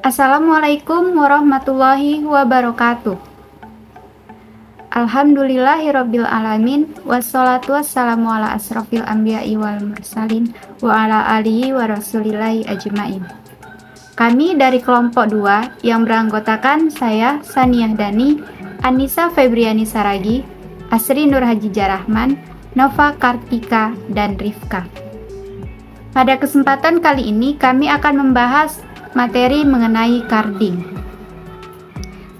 Assalamualaikum warahmatullahi wabarakatuh. Alhamdulillahirabbil alamin wassalatu wassalamu ala asrofil anbiya'i wal mursalin wa ala alihi wa rasulillahi ajmain. Kami dari kelompok 2 yang beranggotakan saya Saniyah Dani, Anissa Febriani Saragi, Asri Nur Haji Jarahman, Nova Kartika, dan Rifka. Pada kesempatan kali ini kami akan membahas materi mengenai carding.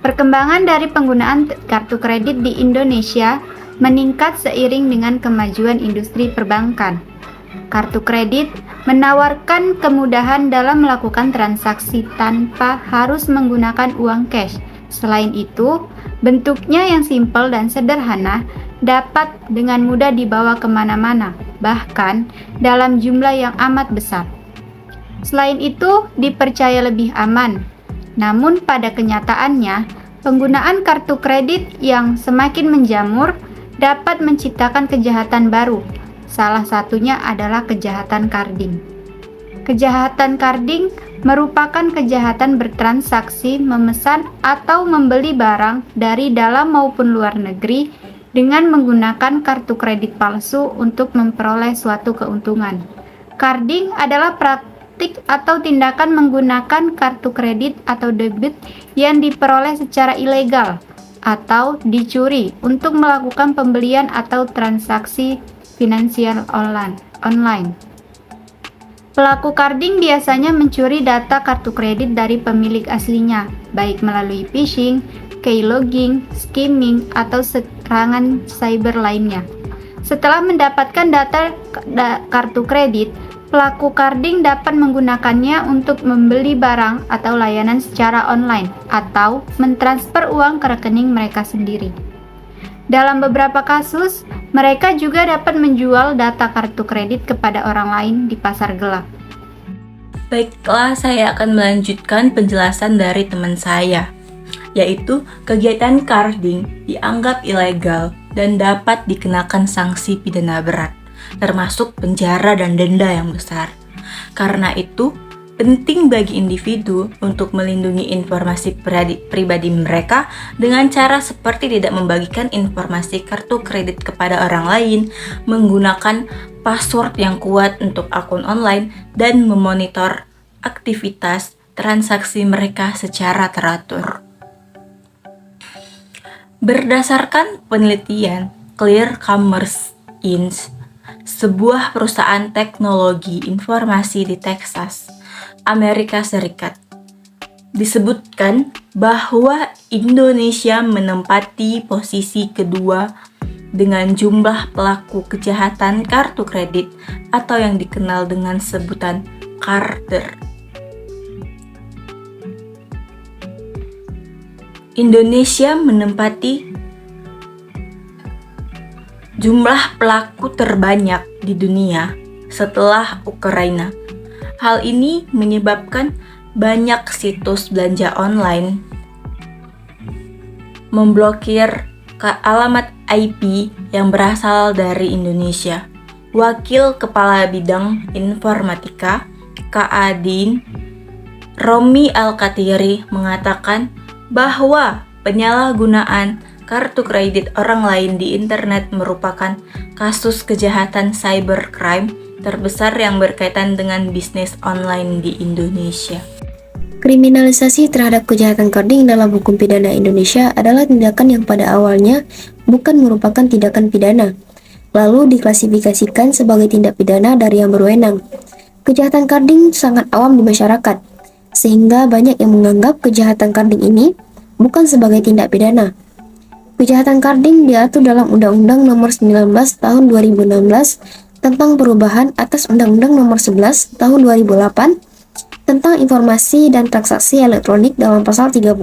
Perkembangan dari penggunaan kartu kredit di Indonesia meningkat seiring dengan kemajuan industri perbankan. Kartu kredit menawarkan kemudahan dalam melakukan transaksi tanpa harus menggunakan uang cash. Selain itu, bentuknya yang simpel dan sederhana dapat dengan mudah dibawa kemana-mana, bahkan dalam jumlah yang amat besar. Selain itu, dipercaya lebih aman. Namun pada kenyataannya, penggunaan kartu kredit yang semakin menjamur dapat menciptakan kejahatan baru. Salah satunya adalah kejahatan carding. Kejahatan carding merupakan kejahatan bertransaksi, memesan atau membeli barang dari dalam maupun luar negeri dengan menggunakan kartu kredit palsu untuk memperoleh suatu keuntungan. Carding adalah praktik atau tindakan menggunakan kartu kredit atau debit yang diperoleh secara ilegal atau dicuri untuk melakukan pembelian atau transaksi finansial online. Pelaku carding biasanya mencuri data kartu kredit dari pemilik aslinya, baik melalui phishing, keylogging, skimming, atau serangan cyber lainnya. Setelah mendapatkan data kartu kredit, pelaku carding dapat menggunakannya untuk membeli barang atau layanan secara online atau mentransfer uang ke rekening mereka sendiri. Dalam beberapa kasus, mereka juga dapat menjual data kartu kredit kepada orang lain di pasar gelap. Baiklah, saya akan melanjutkan penjelasan dari teman saya, yaitu kegiatan carding dianggap ilegal dan dapat dikenakan sanksi pidana berat, termasuk penjara dan denda yang besar. Karena itu, penting bagi individu untuk melindungi informasi pribadi mereka dengan cara seperti tidak membagikan informasi kartu kredit kepada orang lain, menggunakan password yang kuat untuk akun online, dan memonitor aktivitas transaksi mereka secara teratur. Berdasarkan penelitian Clear Commerce Inc., sebuah perusahaan teknologi informasi di Texas, Amerika Serikat, disebutkan bahwa Indonesia menempati posisi kedua dengan jumlah pelaku kejahatan kartu kredit atau yang dikenal dengan sebutan carder. Indonesia menempati jumlah pelaku terbanyak di dunia setelah Ukraina. Hal ini menyebabkan banyak situs belanja online memblokir alamat IP yang berasal dari Indonesia. Wakil Kepala Bidang Informatika KADIN, Romi Al-Katiri, mengatakan bahwa penyalahgunaan kartu kredit orang lain di internet merupakan kasus kejahatan cybercrime terbesar yang berkaitan dengan bisnis online di Indonesia. Kriminalisasi terhadap kejahatan carding dalam hukum pidana Indonesia adalah tindakan yang pada awalnya bukan merupakan tindakan pidana, lalu diklasifikasikan sebagai tindak pidana dari yang berwenang. Kejahatan carding sangat awam di masyarakat, sehingga banyak yang menganggap kejahatan carding ini bukan sebagai tindak pidana. Kejahatan carding diatur dalam Undang-Undang Nomor 19 Tahun 2016 tentang perubahan atas Undang-Undang Nomor 11 Tahun 2008 tentang informasi dan transaksi elektronik dalam Pasal 30,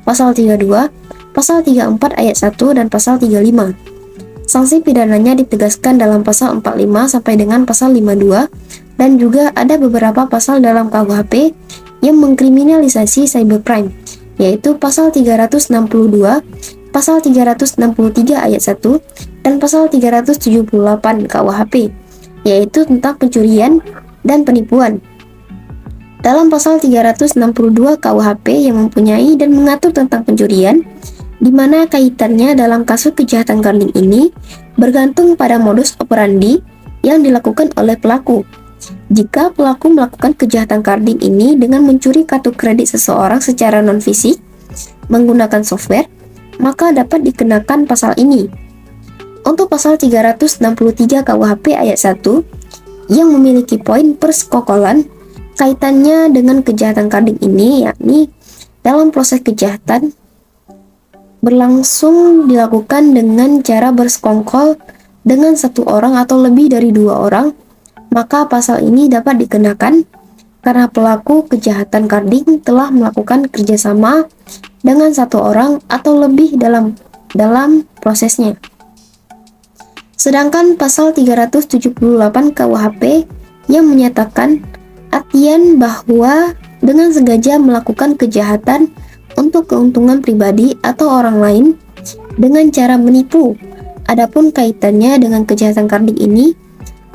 Pasal 32, Pasal 34 Ayat 1 dan Pasal 35. Sanksi pidananya ditegaskan dalam Pasal 45 sampai dengan Pasal 52 dan juga ada beberapa pasal dalam KUHP yang mengkriminalisasi cybercrime, yaitu Pasal 362, Pasal 363 Ayat 1, dan Pasal 378 KUHP, yaitu tentang pencurian dan penipuan. Dalam pasal 362 KUHP yang mempunyai dan mengatur tentang pencurian, di mana kaitannya dalam kasus kejahatan carding ini bergantung pada modus operandi yang dilakukan oleh pelaku. Jika pelaku melakukan kejahatan carding ini dengan mencuri kartu kredit seseorang secara non-fisik menggunakan software, maka dapat dikenakan pasal ini. Untuk pasal 363 KUHP ayat 1 yang memiliki poin persekokolan kaitannya dengan kejahatan carding ini, yakni dalam proses kejahatan berlangsung dilakukan dengan cara bersekongkol dengan satu orang atau lebih dari dua orang, maka pasal ini dapat dikenakan karena pelaku kejahatan carding telah melakukan kerjasama dengan satu orang atau lebih dalam prosesnya. Sedangkan pasal 378 KUHP yang menyatakan artian bahwa dengan sengaja melakukan kejahatan untuk keuntungan pribadi atau orang lain dengan cara menipu. Adapun kaitannya dengan kejahatan carding ini,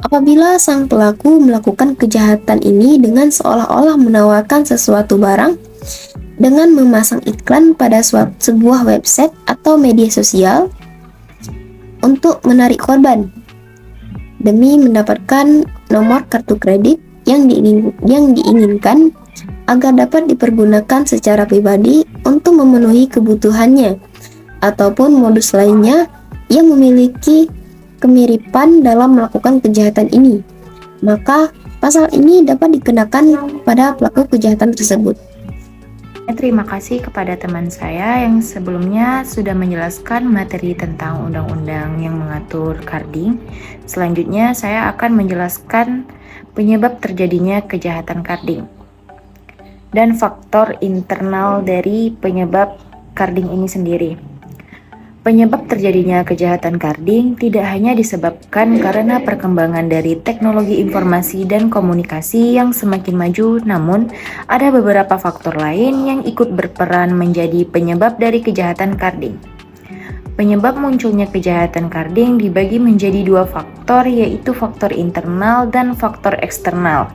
apabila sang pelaku melakukan kejahatan ini dengan seolah-olah menawarkan sesuatu barang dengan memasang iklan pada sebuah website atau media sosial untuk menarik korban demi mendapatkan nomor kartu kredit yang diinginkan agar dapat dipergunakan secara pribadi untuk memenuhi kebutuhannya, ataupun modus lainnya yang memiliki kemiripan dalam melakukan kejahatan ini, maka pasal ini dapat dikenakan pada pelaku kejahatan tersebut. Terima kasih kepada teman saya yang sebelumnya sudah menjelaskan materi tentang undang-undang yang mengatur carding. Selanjutnya saya akan menjelaskan penyebab terjadinya kejahatan carding dan faktor internal dari penyebab carding ini sendiri. Penyebab terjadinya kejahatan carding tidak hanya disebabkan karena perkembangan dari teknologi informasi dan komunikasi yang semakin maju, namun ada beberapa faktor lain yang ikut berperan menjadi penyebab dari kejahatan carding. Penyebab munculnya kejahatan carding dibagi menjadi dua faktor, yaitu faktor internal dan faktor eksternal,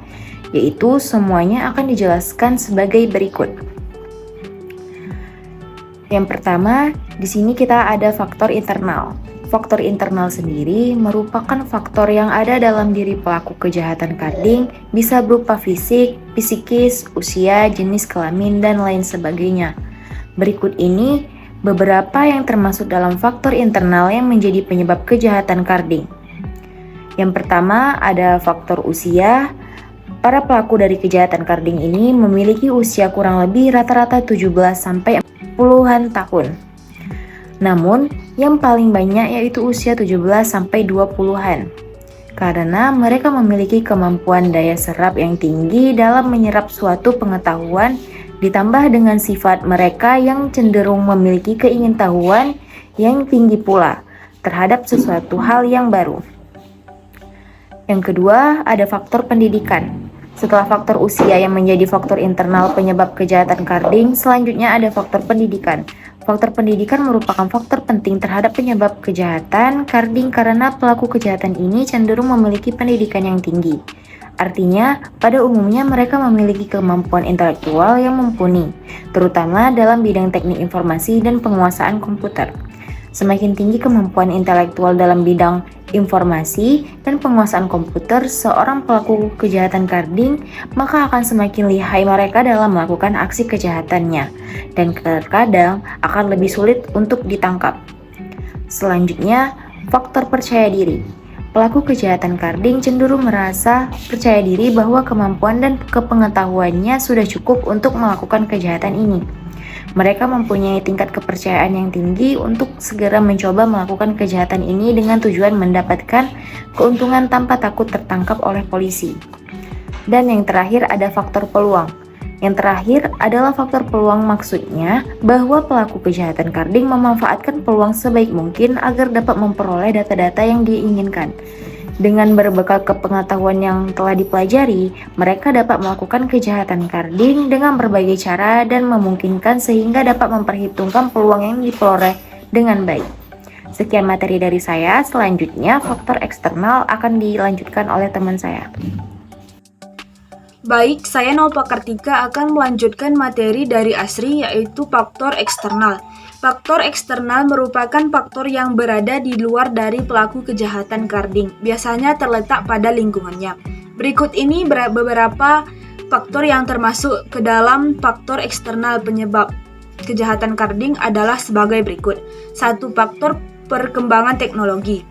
yaitu semuanya akan dijelaskan sebagai berikut. Yang pertama, di sini kita ada faktor internal. Faktor internal sendiri merupakan faktor yang ada dalam diri pelaku kejahatan carding, bisa berupa fisik, psikis, usia, jenis kelamin, dan lain sebagainya. Berikut ini beberapa yang termasuk dalam faktor internal yang menjadi penyebab kejahatan carding. Yang pertama ada faktor usia. Para pelaku dari kejahatan carding ini memiliki usia kurang lebih rata-rata 17 sampai 40-an tahun. Namun, yang paling banyak yaitu usia 17 sampai 20-an. Karena mereka memiliki kemampuan daya serap yang tinggi dalam menyerap suatu pengetahuan, ditambah dengan sifat mereka yang cenderung memiliki keingintahuan yang tinggi pula terhadap sesuatu hal yang baru. Yang kedua, ada faktor pendidikan. Setelah faktor usia yang menjadi faktor internal penyebab kejahatan carding, selanjutnya ada faktor pendidikan. Faktor pendidikan merupakan faktor penting terhadap penyebab kejahatan carding karena pelaku kejahatan ini cenderung memiliki pendidikan yang tinggi. Artinya, pada umumnya mereka memiliki kemampuan intelektual yang mumpuni, terutama dalam bidang teknik informasi dan penguasaan komputer. Semakin tinggi kemampuan intelektual dalam bidang informasi dan penguasaan komputer seorang pelaku kejahatan carding, maka akan semakin lihai mereka dalam melakukan aksi kejahatannya, dan terkadang akan lebih sulit untuk ditangkap. Selanjutnya, faktor percaya diri. Pelaku kejahatan carding cenderung merasa percaya diri bahwa kemampuan dan kepengetahuannya sudah cukup untuk melakukan kejahatan ini. Mereka mempunyai tingkat kepercayaan yang tinggi untuk segera mencoba melakukan kejahatan ini dengan tujuan mendapatkan keuntungan tanpa takut tertangkap oleh polisi. Dan yang terakhir ada faktor peluang. Yang terakhir adalah faktor peluang, maksudnya bahwa pelaku kejahatan carding memanfaatkan peluang sebaik mungkin agar dapat memperoleh data-data yang diinginkan. Dengan berbekal kepengetahuan yang telah dipelajari, mereka dapat melakukan kejahatan carding dengan berbagai cara dan memungkinkan sehingga dapat memperhitungkan peluang yang diperoleh dengan baik. Sekian materi dari saya, selanjutnya faktor eksternal akan dilanjutkan oleh teman saya. Baik, saya Nova Kartika akan melanjutkan materi dari ASRI yaitu faktor eksternal. Faktor eksternal merupakan faktor yang berada di luar dari pelaku kejahatan carding, biasanya terletak pada lingkungannya. Berikut ini beberapa faktor yang termasuk ke dalam faktor eksternal penyebab kejahatan carding adalah sebagai berikut. 1. Faktor perkembangan teknologi.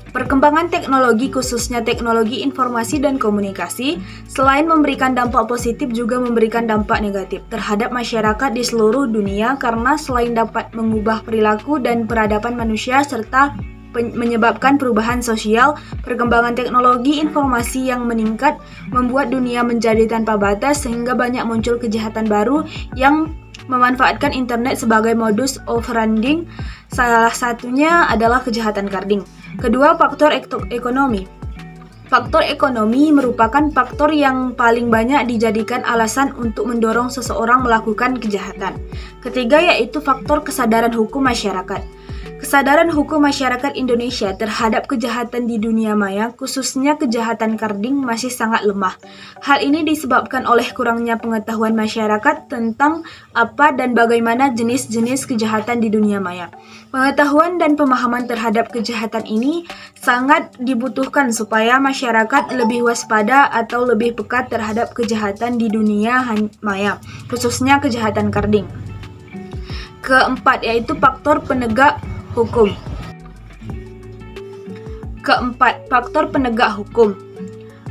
Perkembangan teknologi, khususnya teknologi informasi dan komunikasi, selain memberikan dampak positif juga memberikan dampak negatif terhadap masyarakat di seluruh dunia karena selain dapat mengubah perilaku dan peradaban manusia serta menyebabkan perubahan sosial, perkembangan teknologi informasi yang meningkat membuat dunia menjadi tanpa batas sehingga banyak muncul kejahatan baru yang memanfaatkan internet sebagai modus operandi. Salah satunya adalah kejahatan carding. Kedua, faktor ekonomi. Faktor ekonomi merupakan faktor yang paling banyak dijadikan alasan untuk mendorong seseorang melakukan kejahatan. Ketiga, yaitu faktor kesadaran hukum masyarakat. Kesadaran hukum masyarakat Indonesia terhadap kejahatan di dunia maya, khususnya kejahatan carding, masih sangat lemah. Hal ini disebabkan oleh kurangnya pengetahuan masyarakat tentang apa dan bagaimana jenis-jenis kejahatan di dunia maya. Pengetahuan dan pemahaman terhadap kejahatan ini sangat dibutuhkan supaya masyarakat lebih waspada atau lebih peka terhadap kejahatan di dunia maya, khususnya kejahatan carding. Keempat, yaitu faktor penegak hukum. Keempat, faktor penegak hukum.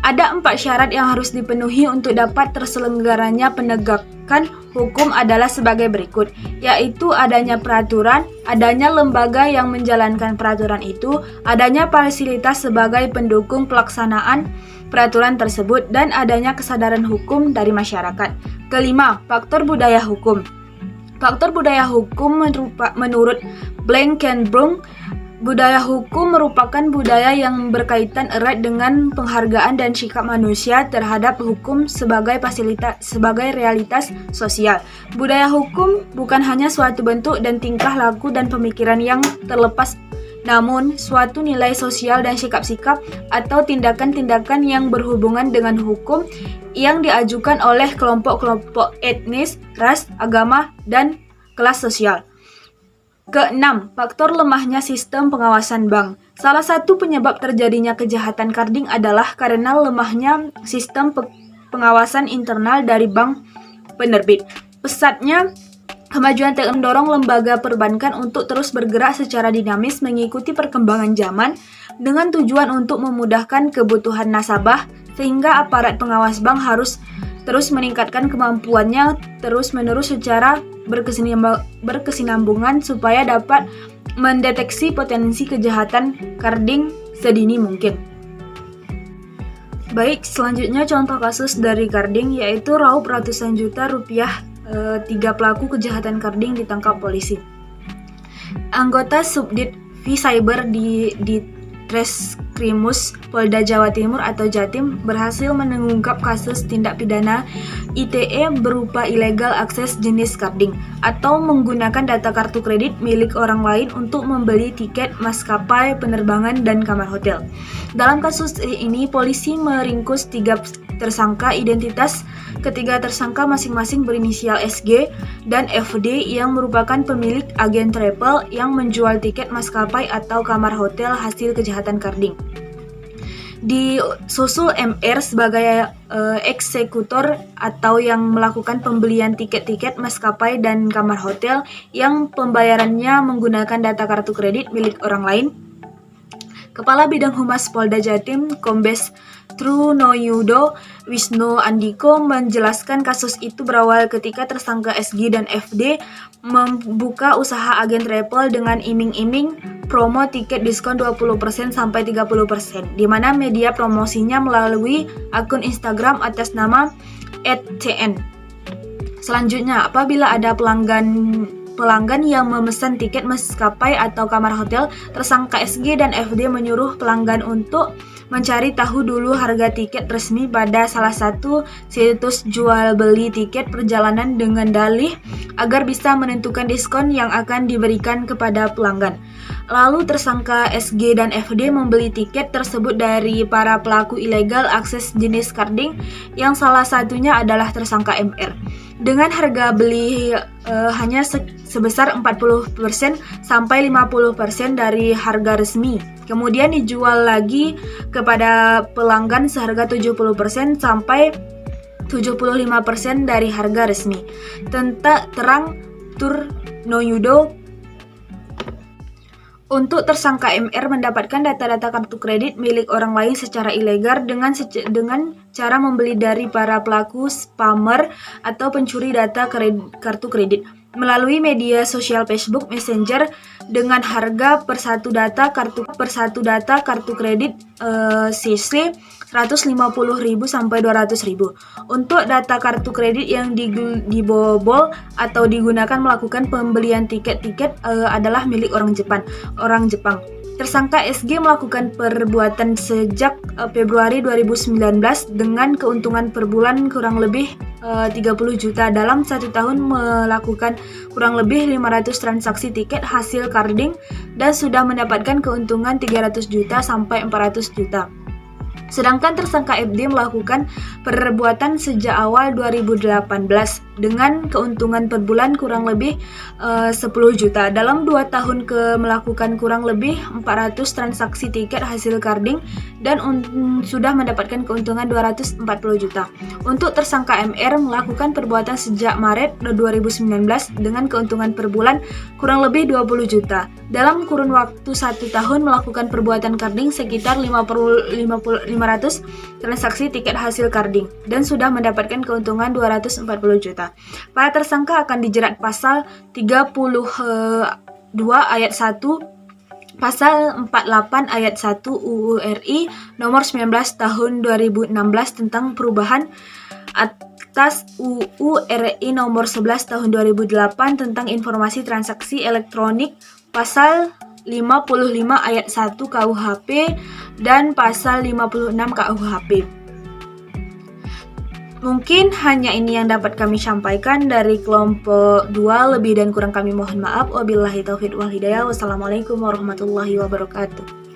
Ada 4 syarat yang harus dipenuhi untuk dapat terselenggaranya penegakan hukum adalah sebagai berikut, yaitu adanya peraturan, adanya lembaga yang menjalankan peraturan itu, adanya fasilitas sebagai pendukung pelaksanaan peraturan tersebut, dan adanya kesadaran hukum dari masyarakat. Kelima, faktor budaya hukum. Faktor budaya hukum menurut Blankenbrunk, budaya hukum merupakan budaya yang berkaitan erat dengan penghargaan dan sikap manusia terhadap hukum sebagai realitas sosial. Budaya hukum bukan hanya suatu bentuk dan tingkah laku dan pemikiran yang terlepas, namun suatu nilai sosial dan sikap-sikap atau tindakan-tindakan yang berhubungan dengan hukum yang diajukan oleh kelompok-kelompok etnis, ras, agama, dan kelas sosial. Keenam, faktor lemahnya sistem pengawasan bank. Salah satu penyebab terjadinya kejahatan carding adalah karena lemahnya sistem pengawasan internal dari bank penerbit. Pesatnya kemajuan teknologi mendorong lembaga perbankan untuk terus bergerak secara dinamis mengikuti perkembangan zaman dengan tujuan untuk memudahkan kebutuhan nasabah, sehingga aparat pengawas bank harus terus meningkatkan kemampuannya terus-menerus secara berkesinambungan supaya dapat mendeteksi potensi kejahatan carding sedini mungkin. Baik, selanjutnya contoh kasus dari carding yaitu raup ratusan juta rupiah, 3 pelaku kejahatan carding ditangkap polisi. Anggota Subdit V Cyber di Treskrimus Polda Jawa Timur atau Jatim berhasil mengungkap kasus tindak pidana ITE berupa ilegal akses jenis carding atau menggunakan data kartu kredit milik orang lain untuk membeli tiket maskapai penerbangan dan kamar hotel. Dalam kasus ini, polisi meringkus 3 tersangka. Ketiga tersangka masing-masing berinisial SG dan FD yang merupakan pemilik agen travel yang menjual tiket maskapai atau kamar hotel hasil kejahatan carding. Disusul MR sebagai eksekutor atau yang melakukan pembelian tiket-tiket maskapai dan kamar hotel yang pembayarannya menggunakan data kartu kredit milik orang lain. Kepala Bidang Humas Polda Jatim, Kombes Trunoyudo Wisnu Andiko menjelaskan kasus itu berawal ketika tersangka SG dan FD membuka usaha agen travel dengan iming-iming promo tiket diskon 20% sampai 30%, di mana media promosinya melalui akun Instagram atas nama @cn. Selanjutnya, apabila ada pelanggan yang memesan tiket maskapai atau kamar hotel, tersangka SG dan FD menyuruh pelanggan untuk mencari tahu dulu harga tiket resmi pada salah satu situs jual beli tiket perjalanan dengan dalih agar bisa menentukan diskon yang akan diberikan kepada pelanggan. Lalu tersangka SG dan FD membeli tiket tersebut dari para pelaku ilegal akses jenis carding yang salah satunya adalah tersangka MR. Dengan harga beli hanya sebesar 40% sampai 50% dari harga resmi. Kemudian dijual lagi kepada pelanggan seharga 70% sampai 75% dari harga resmi. Terang Turnoyudo. Untuk tersangka MR mendapatkan data-data kartu kredit milik orang lain secara ilegal dengan cara membeli dari para pelaku spammer atau pencuri data kartu kredit melalui media sosial Facebook Messenger dengan harga per satu data kartu kredit CC 150.000 sampai 200.000. Untuk data kartu kredit yang dibobol atau digunakan melakukan pembelian tiket adalah milik orang Jepang. Tersangka SG melakukan perbuatan sejak Februari 2019 dengan keuntungan per bulan kurang lebih 30 juta. Dalam 1 tahun melakukan kurang lebih 500 transaksi tiket hasil carding dan sudah mendapatkan keuntungan 300 juta sampai 400 juta. Sedangkan tersangka FD melakukan perbuatan sejak awal 2018 dengan keuntungan per bulan kurang lebih 10 juta. Dalam 2 tahun melakukan kurang lebih 400 transaksi tiket hasil carding dan sudah mendapatkan keuntungan 240 juta. Untuk tersangka MR melakukan perbuatan sejak Maret 2019 dengan keuntungan per bulan kurang lebih 20 juta. Dalam kurun waktu 1 tahun melakukan perbuatan carding sekitar 500 transaksi tiket hasil carding dan sudah mendapatkan keuntungan 240 juta. Para tersangka akan dijerat pasal 32 ayat 1 Pasal 48 ayat 1 UU RI nomor 19 tahun 2016 tentang perubahan atas UU RI nomor 11 tahun 2008 tentang informasi transaksi elektronik, pasal 55 ayat 1 KUHP dan pasal 56 KUHP. Mungkin hanya ini yang dapat kami sampaikan dari kelompok 2. Lebih dan kurang kami mohon maaf. Wabillahi taufiq wal hidayah. Wassalamualaikum warahmatullahi wabarakatuh.